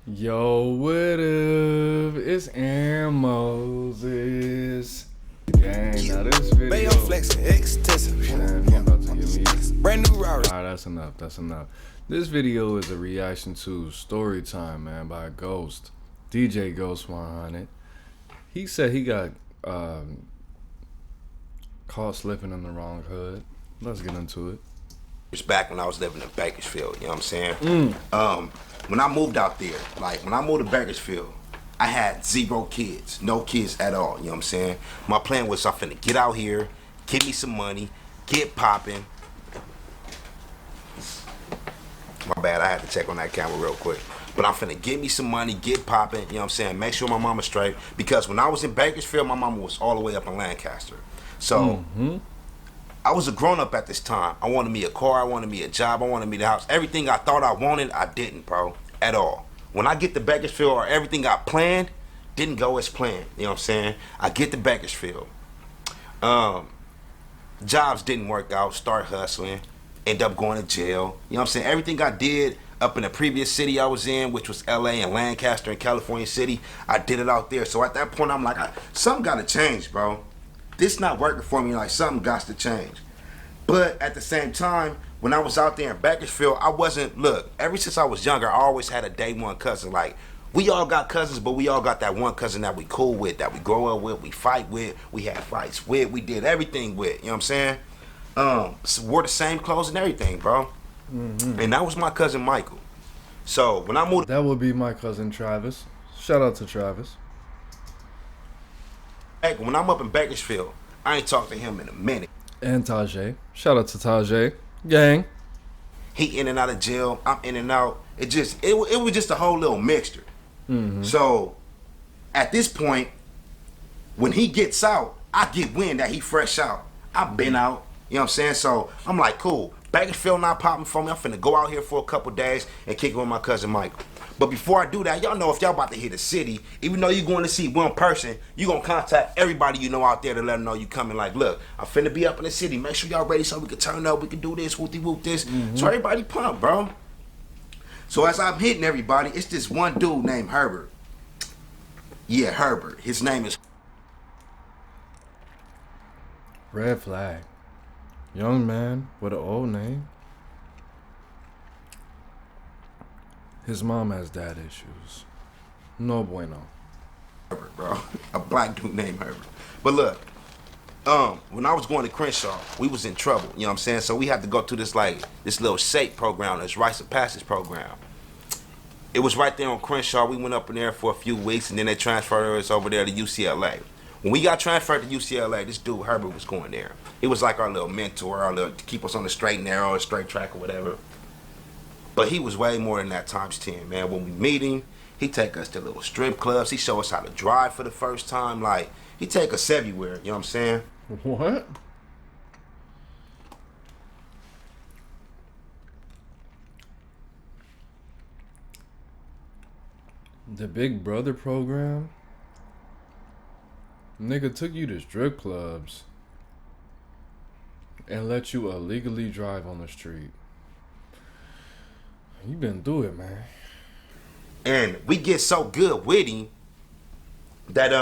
Yo, what up? It's Aaron Moses. Gang, now this video. Flexing extensive. Damn, you about to give me. Brand new Rari. Alright, that's enough. That's enough. This video is a reaction to Story Time, man, by Ghost. DJ Ghost 100. He said he got caught slipping in the wrong hood. Let's get into it. It's back when I was living in Bakersfield, you know what I'm saying? When I moved out there, when I moved to Bakersfield, I had 0 kids, no kids at all, you know what I'm saying? My plan was I'm finna get out here, get me some money, get popping. My bad, I had to check on that camera real quick. But I'm finna get me some money, get popping, you know what I'm saying? Make sure my mama's straight. Because when I was in Bakersfield, my mama was all the way up in Lancaster. So, I was a grown-up at this time. I wanted me a car, I wanted me a job, I wanted me the house. Everything I thought I wanted, I didn't, bro, at all. When I get to Bakersfield, or everything I planned didn't go as planned, you know what I'm saying? I get to Bakersfield. Jobs didn't work out, start hustling, end up going to jail. You know what I'm saying? Everything I did up in the previous city I was in, which was LA and Lancaster and California City, I did it out there. So at that point, I'm like, something got to change, bro. This not working for me, like something got to change. But at the same time, when I was out there in Bakersfield, I wasn't, look, ever since I was younger, I always had a day one cousin. Like, we all got cousins, but we all got that one cousin that we cool with, that we grow up with, we fight with, we had fights with, we did everything with, you know what I'm saying? Wore the same clothes and everything, bro. And that was my cousin Michael. So when I moved, That would be my cousin Travis. Shout out to Travis. when I'm up in Bakersfield, I ain't talked to him in a minute. And Tajay. Shout out to Tajay. Gang. He in and out of jail, I'm in and out. It was just a whole little mixture. So at this point, when he gets out, I get wind that he fresh out. I've been out, you know what I'm saying? So I'm like, cool. Bakersfield not popping for me. I'm finna go out here for a couple days and kick it with my cousin Michael. But before I do that, y'all know if y'all about to hit the city, even though you're going to see one person, you gonna contact everybody you know out there to let them know you coming. Like, look, I'm finna be up in the city. Make sure y'all ready so we can turn up. We can do this, whoop-de-whoop this. So everybody pumped, bro. So as I'm hitting everybody, it's this one dude named Herbert. Yeah, Herbert. His name is Red flag. Young man with an old name. His mom has dad issues. No bueno. Herbert, bro. A black dude named Herbert. But look, when I was going to Crenshaw, we was in trouble, you know what I'm saying? So we had to go through this little SAPE program, this Rites of Passage program. It was right there on Crenshaw. We went up in there for a few weeks, and then they transferred us over there to UCLA. When we got transferred to UCLA, this dude Herbert was going there. He was like our little mentor, to keep us on the straight and narrow, straight track or whatever. But he was way more than that times 10, man. When we meet him, he take us to little strip clubs. He show us how to drive for the first time. Like, he take us everywhere, you know what I'm saying? What? The Big Brother program? Nigga took you to strip clubs and let you illegally drive on the street. You been through it, man. And we get so good with him that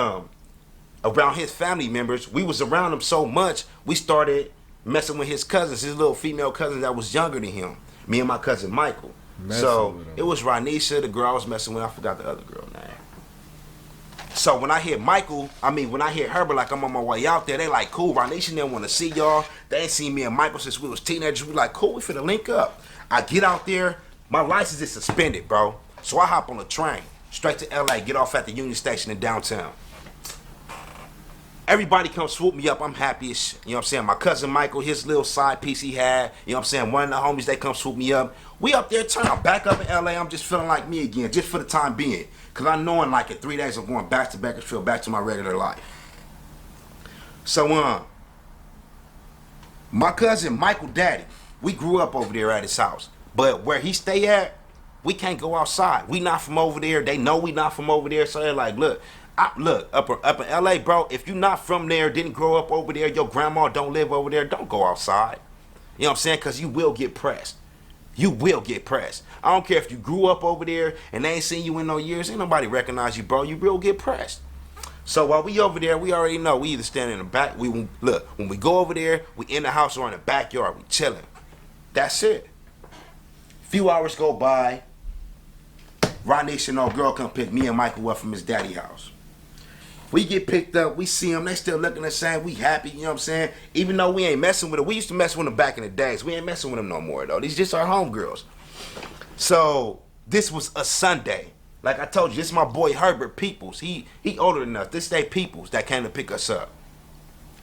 around his family members, we was around him so much, we started messing with his cousins, his little female cousins that was younger than him. Me and my cousin Michael. So it was Ranisha, the girl I was messing with. I forgot the other girl name. So when I hear when I hear Herbert, like I'm on my way out there, they like, cool, Ranisha didn't want to see y'all. They ain't seen me and Michael since we was teenagers. We like, cool, we finna link up. I get out there, my license is suspended, bro. So I hop on a train, straight to LA, get off at the Union Station in downtown. Everybody come swoop me up, I'm happy as shit. You know what I'm saying? My cousin Michael, his little side piece he had, you know what I'm saying? One of the homies, they come swoop me up. We up there, I'm back up in LA, I'm just feeling like me again, just for the time being. Cause I know in like in 3 days I'm going back to Bakersfield, back to my regular life. So my cousin Michael Daddy, we grew up over there at his house. But where he stay at, we can't go outside. We not from over there. They know we not from over there. So they're like, look, up in LA, bro, if you not from there, didn't grow up over there, your grandma don't live over there, don't go outside. You know what I'm saying? Because you will get pressed. you will get pressed. I don't care if you grew up over there and they ain't seen you in no years. Ain't nobody recognize you, bro. You will get pressed. So while we over there, we already know we either stand in the back. Look, when we go over there, we in the house or in the backyard. We chilling. That's it. Few hours go by. Rodney Chanel girl come pick me and Michael up from his daddy house. We get picked up, we see them, they still looking the same, we happy, you know what I'm saying? Even though we ain't messing with them, we used to mess with them back in the days. We ain't messing with them no more though. These just our homegirls. So this was a Sunday. Like I told you, this is my boy Herbert Peoples. He older than us. This they Peoples that came to pick us up.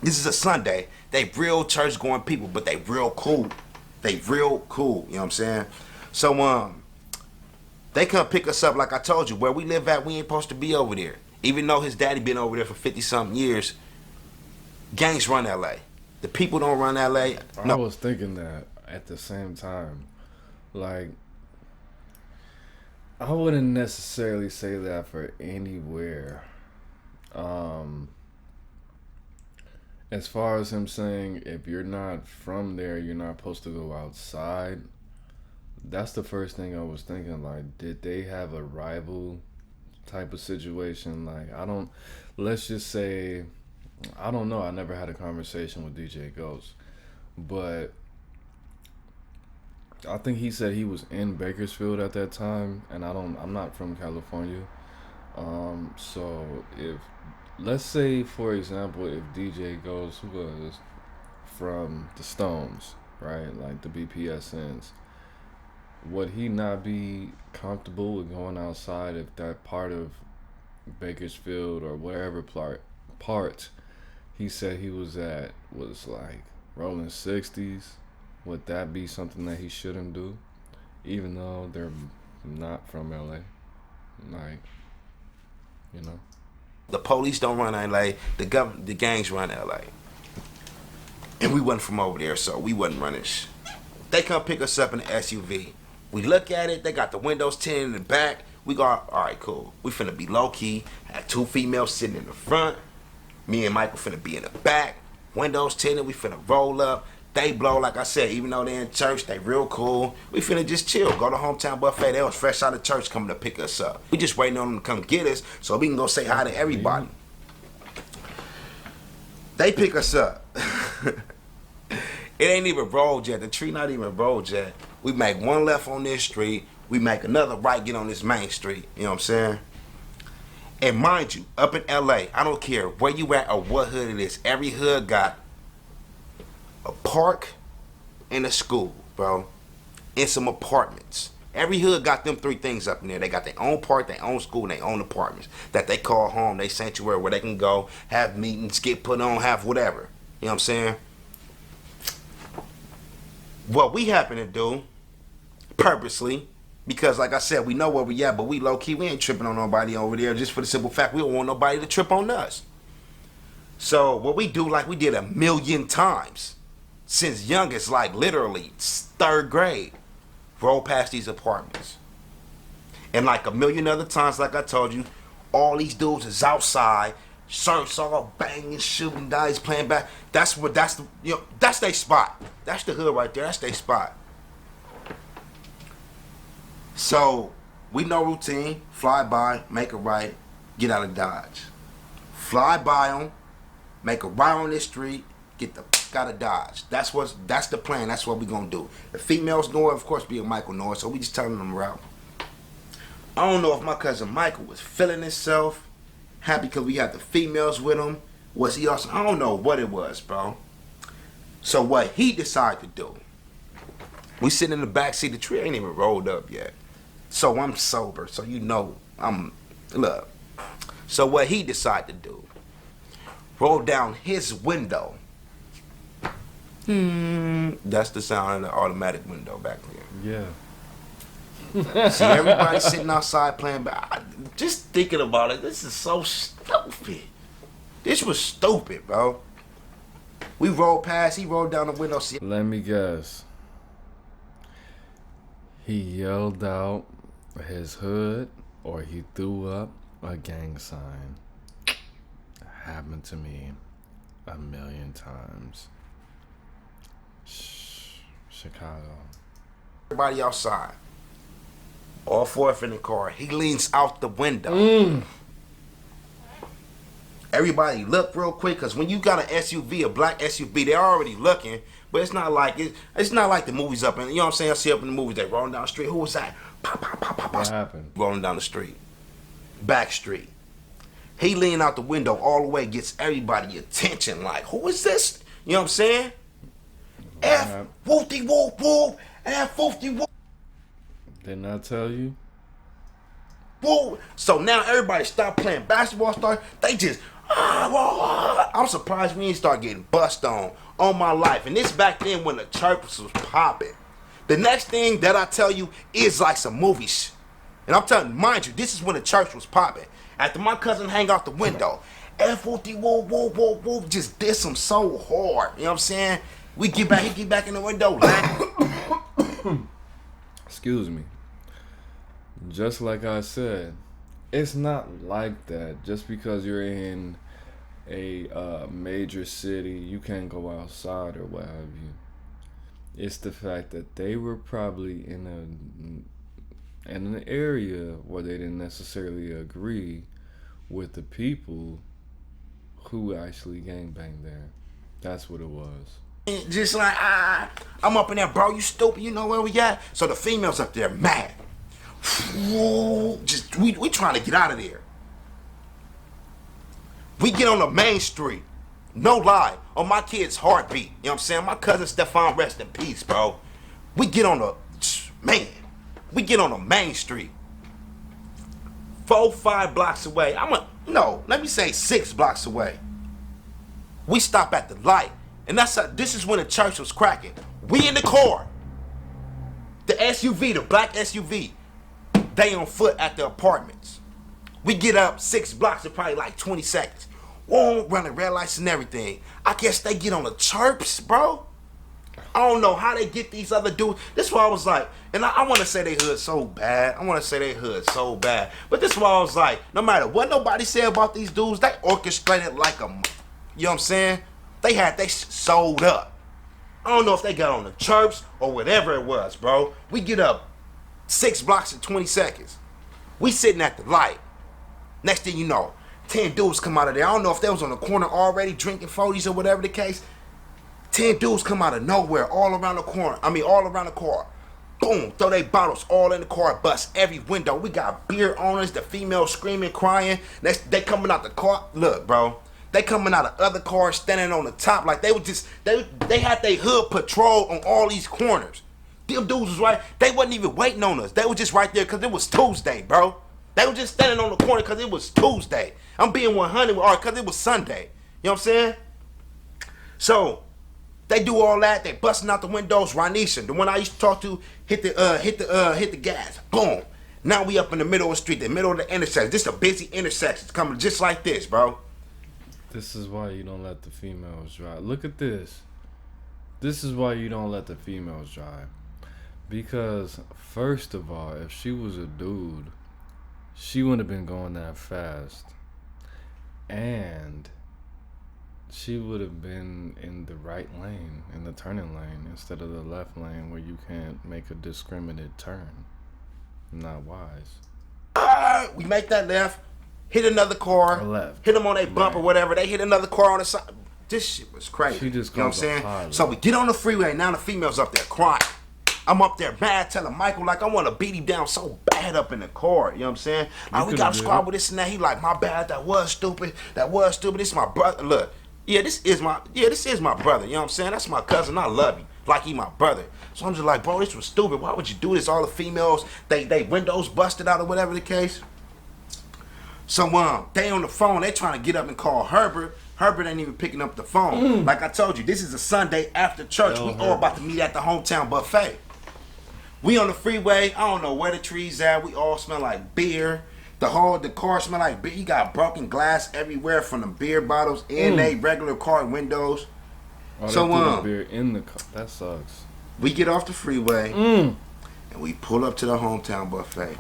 This is a Sunday. They real church going people, but they real cool. They real cool, you know what I'm saying? So they come pick us up like I told you. Where we live at, we ain't supposed to be over there. Even though his daddy been over there for 50-something years, gangs run LA. The people don't run LA. No. I was thinking that at the same time. Like, I wouldn't necessarily say that for anywhere. As far as him saying, if you're not from there, you're not supposed to go outside. That's the first thing I was thinking. Like, did they have a rival type of situation? Like, let's just say, I don't know. I never had a conversation with DJ Ghost, but I think he said he was in Bakersfield at that time, and I'm not from California. So if, let's say, for example, if DJ Ghost was from the Stones, right, like the BPSNs, would he not be comfortable with going outside if that part of Bakersfield or whatever part he said he was at was like rolling 60s? Would that be something that he shouldn't do, even though they're not from LA? Like, you know, the police don't run LA. The gangs run LA, and we wasn't from over there, so we wasn't running. They come pick us up in the SUV. We look at it. They got the windows tinted in the back. We go, all right, cool. We finna be low key. Had two females sitting in the front. Me and Michael finna be in the back. Windows tinted. We finna roll up. They blow, like I said, even though they in church, they real cool. We finna just chill. Go to Hometown Buffet. They was fresh out of church coming to pick us up. We just waiting on them to come get us so we can go say hi to everybody. They pick us up. It ain't even rolled yet. The tree not even rolled yet. We make one left on this street. We make another right, get on this main street. You know what I'm saying? And mind you, up in LA, I don't care where you at or what hood it is. Every hood got a park and a school, bro. And some apartments. Every hood got them three things up in there. They got their own park, their own school, and their own apartments that they call home, they sanctuary where they can go, have meetings, get put on, have whatever. You know what I'm saying? What we happen to do, purposely, because like I said, we know where we at, but we low key, we ain't tripping on nobody over there just for the simple fact we don't want nobody to trip on us. So what we do, like we did 1,000,000 times since youngest, like literally 3rd grade, roll past these apartments. And like 1,000,000 other times, like I told you, all these dudes is outside, shirts all banging, shooting dice, playing back. That's their spot. That's the hood right there. That's their spot. So we know routine. Fly by, make a right, get out of Dodge. Fly by them, make a right on this street, get the fuck out of Dodge. That's the plan. That's what we gonna do. The females know it, of course, being Michael know it, so we just telling them route. I don't know if my cousin Michael was feeling himself, happy because we had the females with him. Was he also? I don't know what it was, bro. So what he decided to do, we sitting in the back seat. The tree ain't even rolled up yet. So I'm sober. So you know look. So what he decided to do, roll down his window. That's the sound of the automatic window back there. Yeah. See everybody sitting outside playing, but just thinking about it, this is so stupid. This was stupid, bro. We rolled past, he rolled down the window. See, let me guess. He yelled out his hood or he threw up a gang sign. Happened to me 1,000,000 times. Chicago. Everybody outside. All four in the car. He leans out the window. Everybody look real quick, because when you got an SUV, a black SUV, they're already looking. But it's not like it's not like the movies up in, you know what I'm saying? I see up in the movies, they rolling down the street. Who was that? Pop, pop, pop, pop, pop. What happened? Rolling down the street. Back street. He leaning out the window all the way, gets everybody attention. Like, who is this? You know what I'm saying? F woofy woof woof. F woofy woof. Didn't I tell you? Woo. So now everybody stop playing basketball. They just I'm surprised we didn't start getting bust on my life. And this back then when the church was popping. The next thing that I tell you is like some movies. And I'm telling you, mind you, this is when the church was popping. After my cousin hang out the window, F-O-T, whoa, whoa, whoa, whoa, just diss him so hard. You know what I'm saying? He get back in the window. Excuse me. Just like I said, it's not like that. Just because you're in a major city, you can't go outside or what have you. It's the fact that they were probably in an area where they didn't necessarily agree with the people who actually gangbanged there. That's what it was. Just like, I'm up in there, bro, you stupid, you know where we at? So the females up there mad. Just we trying to get out of there. We get on the main street. No lie, on my kid's heartbeat. You know what I'm saying? My cousin Stefan, rest in peace, bro. We get on the main street. 4-5 blocks away. Let me say 6 blocks away. We stop at the light. And this is when the church was cracking. We in the car. The SUV, the black SUV. They on foot at the apartments. We get up 6 blocks in probably like 20 seconds. Whoa, running red lights and everything. I guess they get on the chirps, bro. I don't know how they get these other dudes. This is why I was like, and I want to say they hood so bad. But this is why I was like, no matter what nobody said about these dudes, they orchestrated like you know what I'm saying? They sold up. I don't know if they got on the chirps or whatever it was, bro. We get up 6 blocks in 20 seconds. We sitting at the light. Next thing you know, 10 dudes come out of there. I don't know if they was on the corner already drinking 40s or whatever the case. 10 dudes come out of nowhere, all around the car. Boom, throw their bottles all in the car, bust every window. We got beer owners, the females screaming, crying. They coming out the car. Look, bro. They coming out of other cars, standing on the top. Like they had their hood patrol on all these corners. Them dudes was right. They wasn't even waiting on us. They was just right there because it was Tuesday, bro. They were just standing on the corner because it was Tuesday. I'm being 100 because it was Sunday. You know what I'm saying? So they do all that. They busting out the windows. Ronisha, the one I used to talk to, hit the gas. Boom. Now we up in the middle of the street, the middle of the intersection. This is a busy intersection. It's coming just like this, bro. This is why you don't let the females drive. Look at this. This is why you don't let the females drive. Because, first of all, if she was a dude, she wouldn't have been going that fast. And she would have been in the right lane, in the turning lane, instead of the left lane where you can't make a discriminate turn. Not wise. We make that left, hit another car, left. Hit them on their bump or whatever. They hit another car on the side. This shit was crazy. She just, you know what I'm saying? So we get on the freeway. Now the female's up there crying. I'm up there mad, telling Michael like I want to beat him down so bad up in the car. You know what I'm saying? We got to squabble this and that. He like, my bad. That was stupid. This is my brother. Look, this is my brother. You know what I'm saying? That's my cousin. I love him like he my brother. So I'm just like, bro, this was stupid. Why would you do this? All the females, they windows busted out or whatever the case. So they on the phone. They trying to get up and call Herbert. Herbert ain't even picking up the phone. Like I told you, this is a Sunday after church. We all about to meet at the hometown buffet. We on the freeway. I don't know where the trees at. We all smell like beer. The car smell like beer. You got broken glass everywhere from the beer bottles in they regular car windows. Oh, so they threw the beer in the car. That sucks. We get off the freeway and we pull up to the hometown buffet.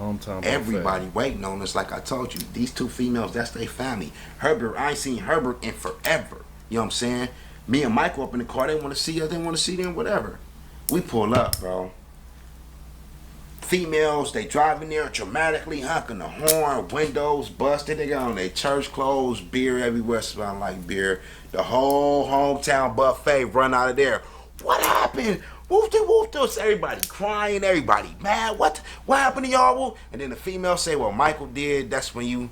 Everybody waiting on us. Like I told you, these 2 females, that's their family. Herbert, I ain't seen Herbert in forever. You know what I'm saying? Me and Michael up in the car. They want to see us. They want to see them. Whatever. We pull up, bro. females, they driving there dramatically, honking the horn, windows busted, they got on their church clothes, beer everywhere, smelling like beer. The whole hometown buffet run out of there. What happened? Woof de everybody crying, everybody mad. What happened to y'all? And then the female say, well, Michael did. That's when you...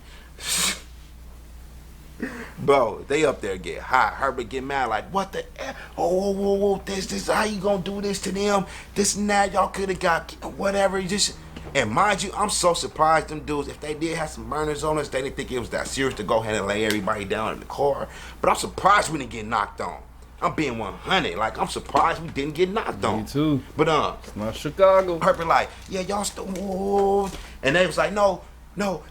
Bro, they up there get hot. Herbert get mad like, what the F? Oh, this, how you gonna do this to them? This and that, y'all could have got whatever. And mind you, I'm so surprised them dudes, if they did have some burners on us, they didn't think it was that serious to go ahead and lay everybody down in the car. But I'm surprised we didn't get knocked on. I'm being 100. Like, I'm surprised we didn't get knocked on. Me too. But it's not Chicago. Herbert like, yeah, y'all still, whoa. And they was like, no,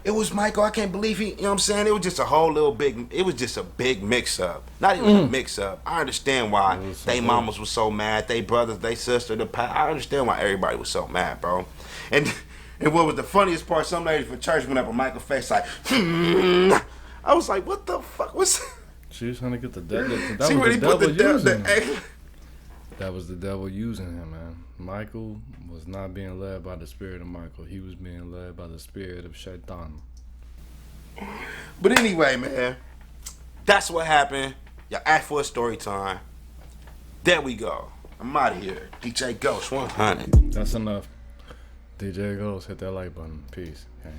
it was Michael. I can't believe he, you know what I'm saying? It was just a whole little it was just a big mix-up. Not even a mix-up. I understand why they mamas was so mad, they brothers, they sister, I understand why everybody was so mad, bro. And what was the funniest part, some lady from church went up on Michael's face like, I was like, what the fuck was... She was trying to get the devil. That She was really the put devil the using him. devil. That was the devil using him, man. Michael was not being led by the spirit of Michael. He was being led by the spirit of Shaitan. But anyway, man, that's what happened. Y'all asked for a story time. There we go. I'm out of here. DJ Ghost 100. That's enough. DJ Ghost, hit that like button. Peace. Okay.